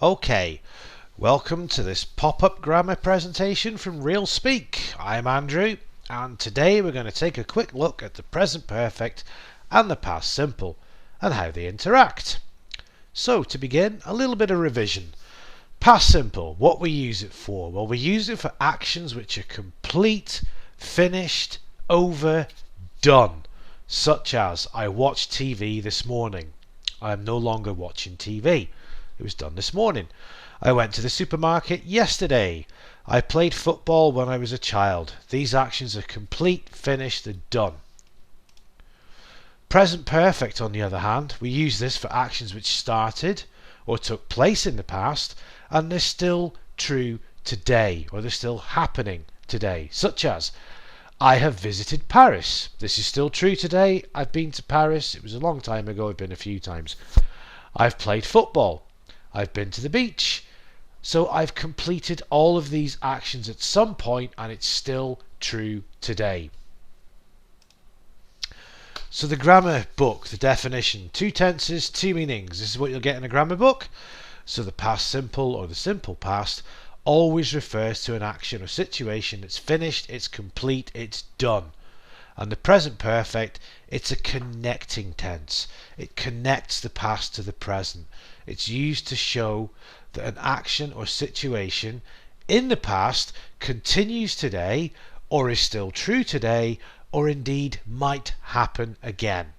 Okay, welcome to this pop-up grammar presentation from RealSpeak. I'm Andrew, and today we're going to take a quick look at the present perfect and the past simple and how they interact. So to begin, a little bit of revision. Past simple, what we use it for? Well, we use it for actions which are complete, finished, over, done. Such as, I watched TV this morning. I am no longer watching TV. It was done this morning. I went to the supermarket yesterday. I played football when I was a child. These actions are complete, finished, and done. Present perfect, on the other hand, we use this for actions which started or took place in the past and they're still true today, or they're still happening today. Such as, I have visited Paris. This is still true today. I've been to Paris. It was a long time ago. I've been a few times. I've played football. I've been to the beach. So I've completed all of these actions at some point and it's still true today. So the grammar book, the definition, 2 tenses, 2 meanings. This is what you'll get in a grammar book. So the past simple or the simple past always refers to an action or situation that's finished, it's complete, it's done. And the present perfect, it's a connecting tense. It connects the past to the present. It's used to show that an action or situation in the past continues today, or is still true today, or indeed might happen again.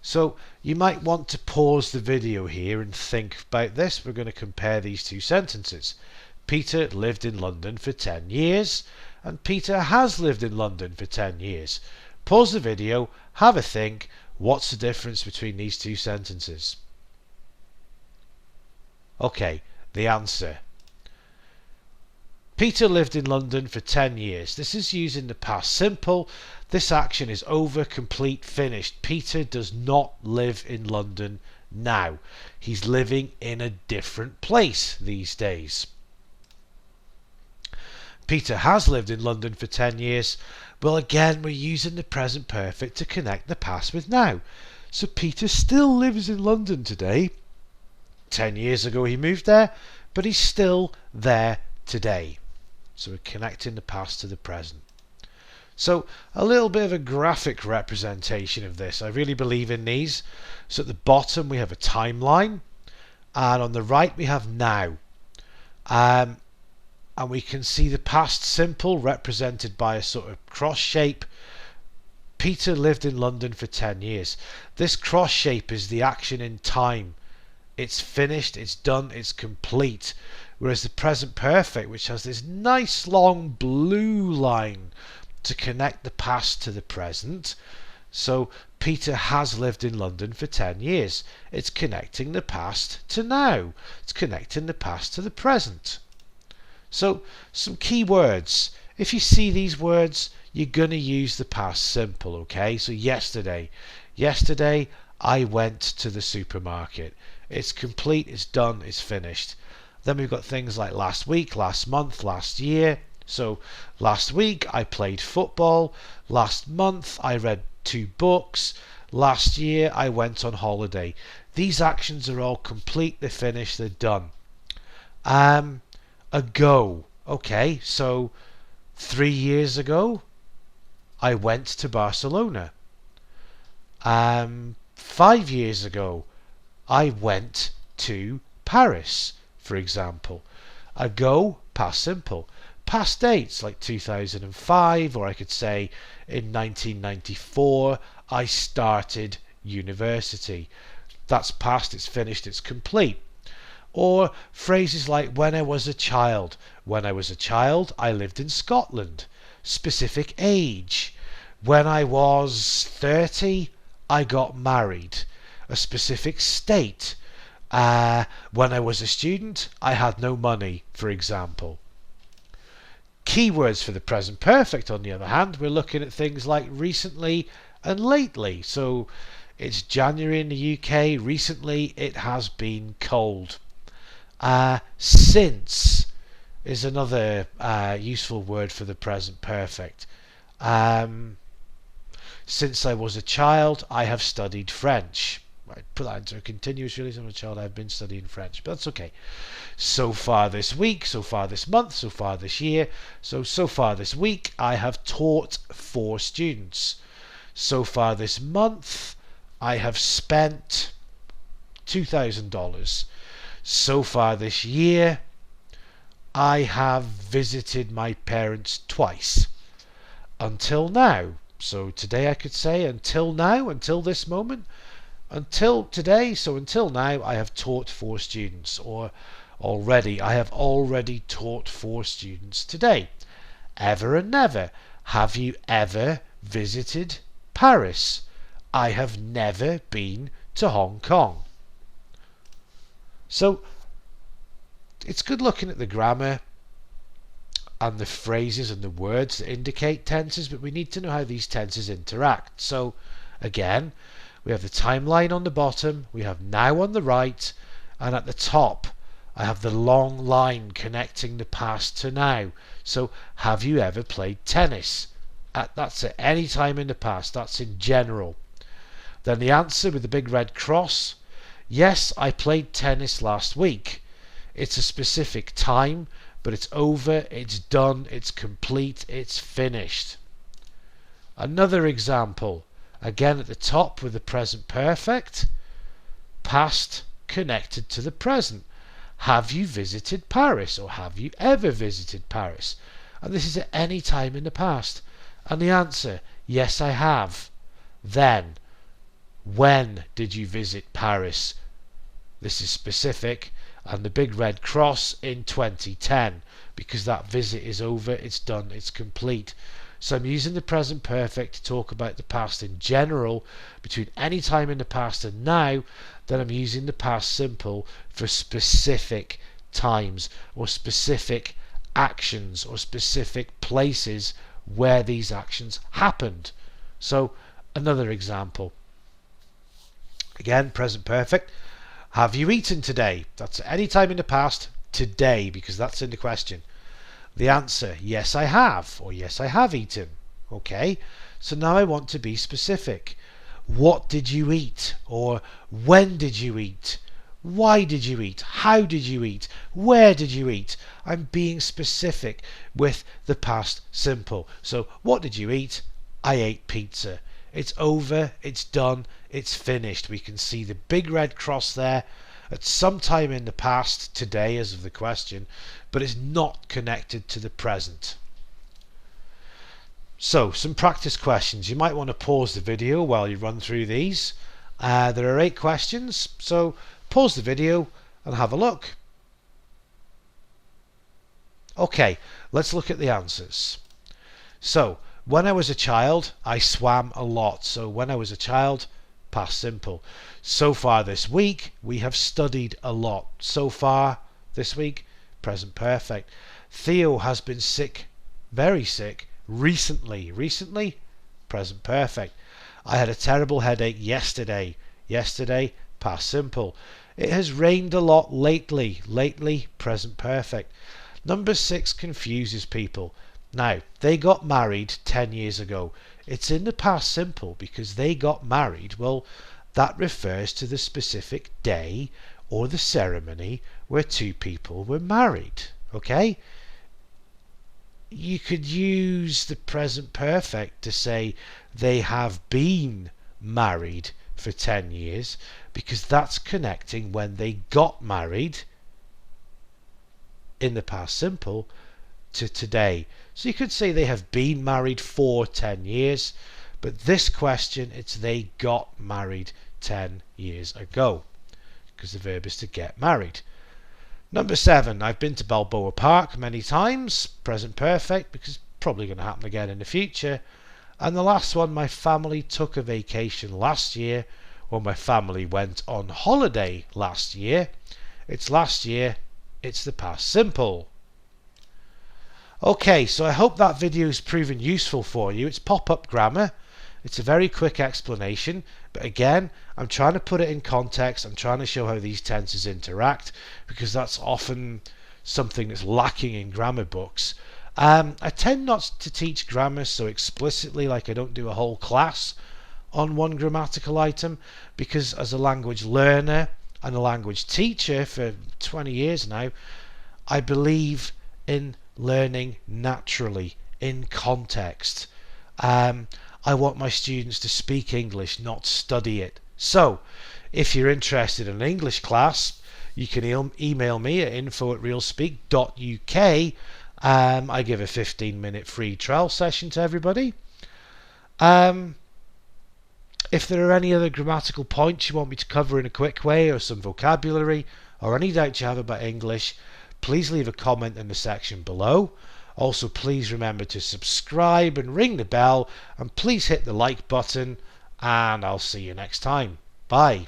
So you might want to pause the video here and think about this. We're going to compare these 2 sentences. Peter lived in London for 10 years and Peter has lived in London for 10 years. Pause the video, have a think. What's the difference between these 2 sentences? Okay, the answer. Peter lived in London for 10 years. This is using the past simple. This action is over, complete, finished. Peter does not live in London now. He's living in a different place these days. Peter has lived in London for 10 years. Well, again, we're using the present perfect to connect the past with now. So Peter still lives in London today. 10 years ago he moved there, but he's still there today. So we're connecting the past to the present. So a little bit of a graphic representation of this. I really believe in these. So at the bottom we have a timeline, and on the right we have now. And we can see the past simple represented by a sort of cross shape. Peter lived in London for 10 years. This cross shape is the action in time. It's finished, it's done, it's complete. Whereas the present perfect, which has this nice long blue line to connect the past to the present. So Peter has lived in London for 10 years. It's connecting the past to now. It's connecting the past to the present. So some key words. If you see these words, you're going to use the past simple, okay? So yesterday. Yesterday I went to the supermarket. It's complete, it's done, it's finished. Then we've got things like last week, last month, last year. So last week I played football. Last month I read 2 books. Last year I went on holiday. These actions are all complete, they're finished, they're done. Ago. Okay, so 3 years ago I went to Barcelona. 5 years ago I went to Paris, for example. Ago, past simple. Past dates like 2005, or I could say in 1994 I started university. That's past, it's finished, it's complete. Or phrases like when I was a child. When I was a child I lived in Scotland. Specific age. When I was 30 I got married. A specific state. When I was a student I had no money, for example. Keywords for the present perfect, on the other hand, we're looking at things like recently and lately. So it's January in the UK. Recently it has been cold. Since is another useful word for the present perfect. Since I was a child I have studied French. I put that into a continuous really. I'm a child, I've been studying French, but that's okay. So far this week, so far this month, so far this year. So far this week, I have taught 4 students. So far this month, I have spent $2,000. So far this year, I have visited my parents twice. Until now. So today I could say until now, until this moment, until today, so until now I have taught 4 students, or I have already taught 4 students today. Ever and never. Have you ever visited Paris? I have never been to Hong Kong. So it's good looking at the grammar and the phrases and the words that indicate tenses, but we need to know how these tenses interact. So again, we have the timeline on the bottom, we have now on the right, and at the top I have the long line connecting the past to now. So have you ever played tennis? That's at any time in the past, that's in general. Then the answer with the big red cross, yes, I played tennis last week. It's a specific time, but it's over, it's done, it's complete, it's finished. Another example, again at the top with the present perfect, past connected to the present. Have you visited Paris, or have you ever visited Paris? And this is at any time in the past. And the answer, yes, I have. Then, when did you visit Paris? This is specific, and the big red cross in 2010, because that visit is over, it's done, it's complete. So I'm using the present perfect to talk about the past in general, between any time in the past and now. Then I'm using the past simple for specific times, or specific actions, or specific places where these actions happened. So another example. Again, present perfect. Have you eaten today? That's any time in the past, today, because that's in the question. The answer, yes I have, or yes I have eaten. Okay, so now I want to be specific. What did you eat? Or when did you eat? Why did you eat? How did you eat? Where did you eat? I'm being specific with the past simple. So what did you eat? I ate pizza. It's over, it's done, it's finished. We can see the big red cross there at some time in the past, today as of the question, but it's not connected to the present. So, some practice questions. You might want to pause the video while you run through these. There are 8 questions, so pause the video and have a look. Okay, let's look at the answers. So, when I was a child, I swam a lot. So when I was a child, past simple. So far this week, we have studied a lot. So far this week, present perfect. Theo has been sick, very sick, recently. Recently, present perfect. I had a terrible headache yesterday. Yesterday, past simple. It has rained a lot lately. Lately, present perfect. Number 6 confuses people. Now, they got married 10 years ago. It's in the past simple because they got married. Well, that refers to the specific day or the ceremony where 2 people were married. Okay? You could use the present perfect to say they have been married for 10 years because that's connecting when they got married in the past simple to today. So you could say they have been married for 10 years, but this question, it's they got married 10 years ago, because the verb is to get married. Number 7, I've been to Balboa Park many times, present perfect, because it's probably going to happen again in the future. And the last one, my family took a vacation last year, or my family went on holiday last year. It's last year, it's the past simple. Okay, so I hope that video has proven useful for you. It's pop-up grammar. It's a very quick explanation, but again, I'm trying to put it in context. I'm trying to show how these tenses interact, because that's often something that's lacking in grammar books. I tend not to teach grammar so explicitly, like I don't do a whole class on one grammatical item, because as a language learner and a language teacher for 20 years now, I believe in learning naturally, in context. I want my students to speak English, not study it. So, if you're interested in an English class, you can email me at info@realspeak.uk. I give a 15-minute free trial session to everybody. If there are any other grammatical points you want me to cover in a quick way, or some vocabulary, or any doubts you have about English, please leave a comment in the section below. Also, please remember to subscribe and ring the bell, and please hit the like button, and I'll see you next time. Bye.